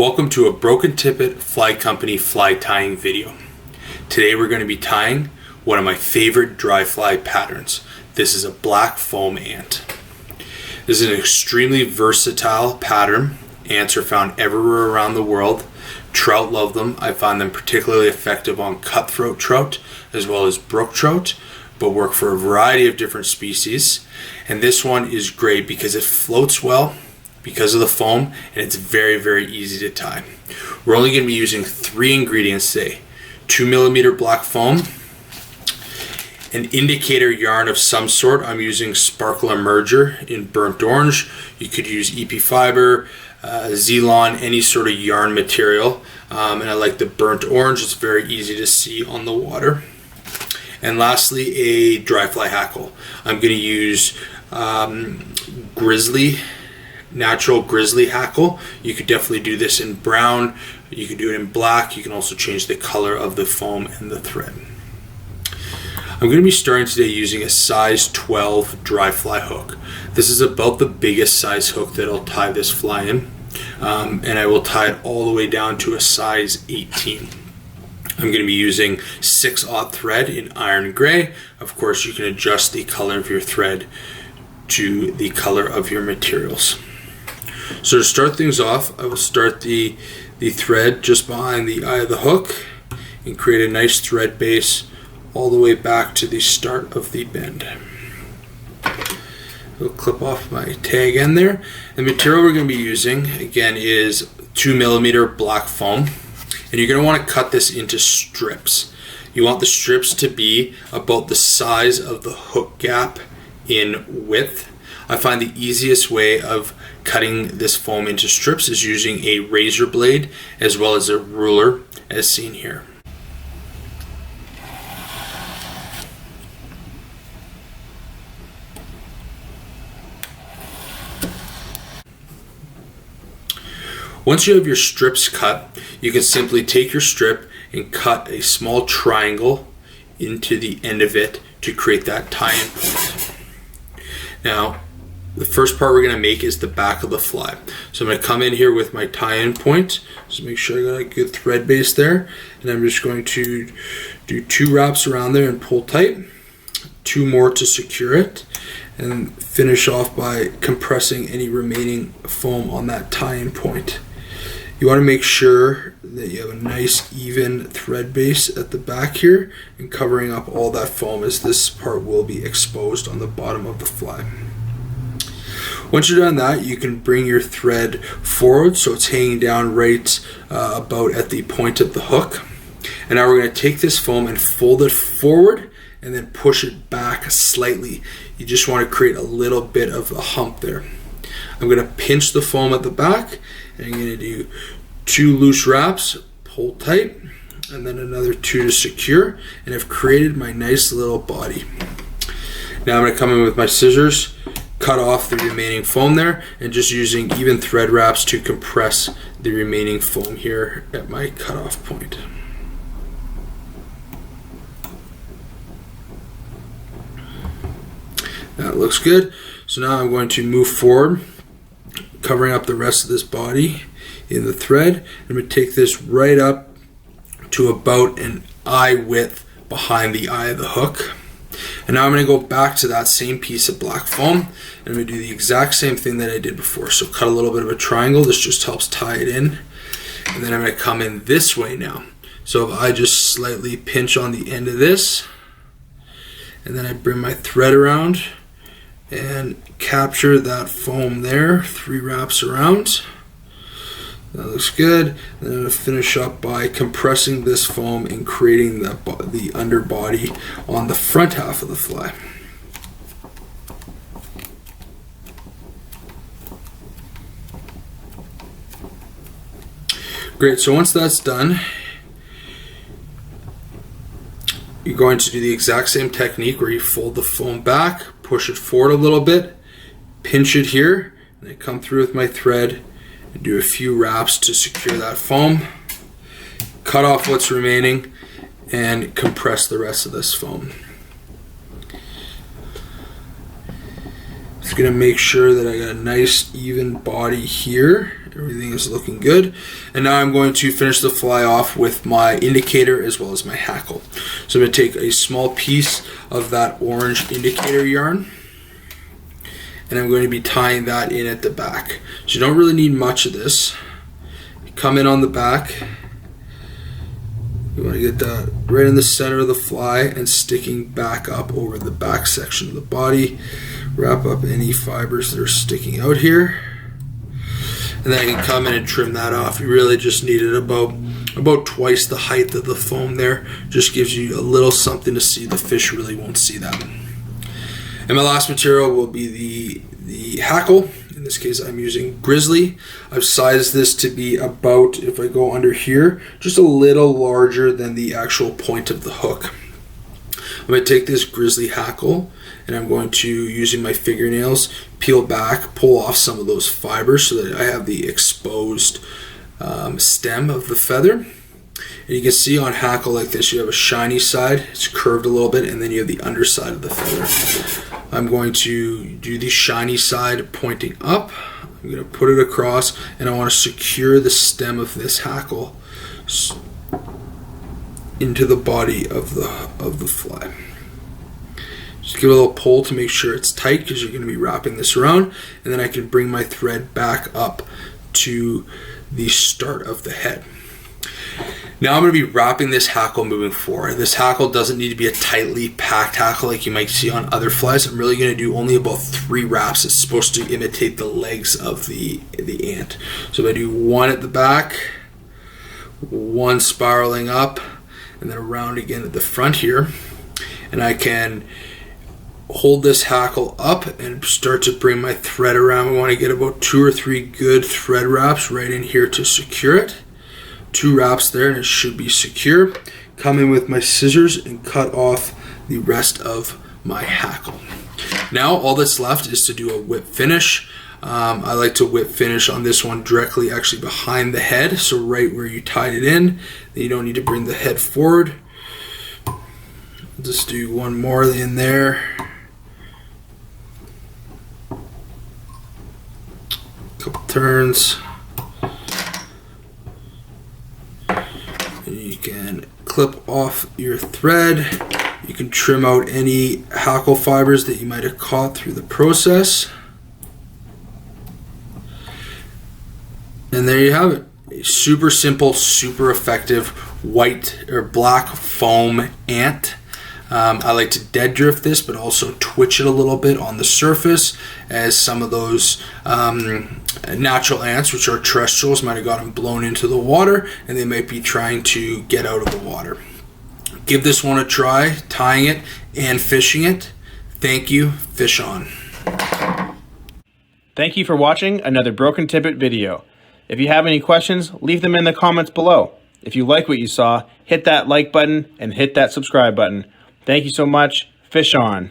Welcome to a Broken Tippet Fly Company fly tying video. Today we're going to be tying one of my favorite dry fly patterns. This is a black foam ant. This is an extremely versatile pattern. Ants are found everywhere around the world. Trout love them. I find them particularly effective on cutthroat trout as well as brook trout, but work for a variety of different species. And this one is great because it floats well because of the foam, and it's very, very easy to tie. We're only going to be using 3 ingredients today: 2mm black foam, an indicator yarn of some sort. I'm using Sparkle Emerger in burnt orange. You could use EP fiber, Zelon, any sort of yarn material, and I like the burnt orange. It's very easy to see on the water. And lastly, a dry fly hackle. I'm going to use Grizzly, natural Grizzly hackle. You could definitely do this in brown, you could do it in black, you can also change the color of the foam and the thread. I'm going to be starting today using a size 12 dry fly hook. This is about the biggest size hook that I'll tie this fly in, and I will tie it all the way down to a size 18. I'm going to be using 6/0 thread in iron gray. Of course, you can adjust the color of your thread to the color of your materials. So to start things off, I will start the thread just behind the eye of the hook and create a nice thread base all the way back to the start of the bend. I'll clip off my tag end there. The material we're going to be using again is 2mm black foam, and you're going to want to cut this into strips. You want the strips to be about the size of the hook gap in width. I find the easiest way of cutting this foam into strips is using a razor blade as well as a ruler, as seen here. Once you have your strips cut, you can simply take your strip and cut a small triangle into the end of it to create that tie-in point. Now, the first part we're going to make is the back of the fly. So I'm going to come in here with my tie-in point. Just make sure I got a good thread base there. And I'm just going to do 2 wraps around there and pull tight. 2 more to secure it. And finish off by compressing any remaining foam on that tie-in point. You want to make sure that you have a nice even thread base at the back here and covering up all that foam, as this part will be exposed on the bottom of the fly. Once you're done that, you can bring your thread forward so it's hanging down right about at the point of the hook. And now we're going to take this foam and fold it forward and then push it back slightly. You just want to create a little bit of a hump there. I'm going to pinch the foam at the back, and I'm going to do 2 loose wraps, pull tight, and then another 2 to secure, and I've created my nice little body. Now I'm going to come in with my scissors, cut off the remaining foam there, and just using even thread wraps to compress the remaining foam here at my cutoff point. That looks good. So now I'm going to move forward, covering up the rest of this body in the thread. I'm going to take this right up to about an eye width behind the eye of the hook. And now I'm going to go back to that same piece of black foam, and I'm going to do the exact same thing that I did before. So cut a little bit of a triangle. This just helps tie it in. And then I'm going to come in this way now. So if I just slightly pinch on the end of this, and then I bring my thread around and capture that foam there, 3 wraps around. That looks good. Then I'm going to finish up by compressing this foam and creating the underbody on the front half of the fly. Great, so once that's done, you're going to do the exact same technique where you fold the foam back, push it forward a little bit, pinch it here, and I come through with my thread and do a few wraps to secure that foam, cut off what's remaining, and compress the rest of this foam. Just going to make sure that I got a nice even body here. Everything is looking good. And now I'm going to finish the fly off with my indicator as well as my hackle. So I'm going to take a small piece of that orange indicator yarn, and I'm going to be tying that in at the back. So you don't really need much of this. You come in on the back. You want to get that right in the center of the fly and sticking back up over the back section of the body. Wrap up any fibers that are sticking out here. And then I can come in and trim that off. You really just need it about twice the height of the foam there. Just gives you a little something to see. The fish really won't see that. And my last material will be the hackle. In this case, I'm using Grizzly. I've sized this to be about, if I go under here, just a little larger than the actual point of the hook. I'm going to take this Grizzly hackle, and I'm going to, using my fingernails, peel back, pull off some of those fibers so that I have the exposed stem of the feather. And you can see on hackle like this, you have a shiny side, it's curved a little bit, and then you have the underside of the feather. I'm going to do the shiny side pointing up. I'm going to put it across, and I want to secure the stem of this hackle into the body of the fly. Just give it a little pull to make sure it's tight, because you're going to be wrapping this around, and then I can bring my thread back up to the start of the head. Now I'm going to be wrapping this hackle moving forward. This hackle doesn't need to be a tightly packed hackle like you might see on other flies. I'm really going to do only about 3 wraps. It's supposed to imitate the legs of the ant. So I do 1 at the back, 1 spiraling up, and then around again at the front here. And I can hold this hackle up and start to bring my thread around. We want to get about 2 or 3 good thread wraps right in here to secure it. 2 wraps there, and it should be secure. Come in with my scissors and cut off the rest of my hackle. Now all that's left is to do a whip finish. I like to whip finish on this one directly actually behind the head, so right where you tied it in. Then you don't need to bring the head forward. Just do 1 more in there. Couple turns. You can clip off your thread. You can trim out any hackle fibers that you might have caught through the process. And there you have it. A super simple, super effective white or black foam ant. I like to dead drift this, but also twitch it a little bit on the surface, as some of those natural ants, which are terrestrials, might have gotten blown into the water, and they might be trying to get out of the water. Give this one a try, tying it and fishing it. Thank you. Fish on. Thank you for watching another Broken Tippet video. If you have any questions, leave them in the comments below. If you like what you saw, hit that like button and hit that subscribe button. Thank you so much. Fish on.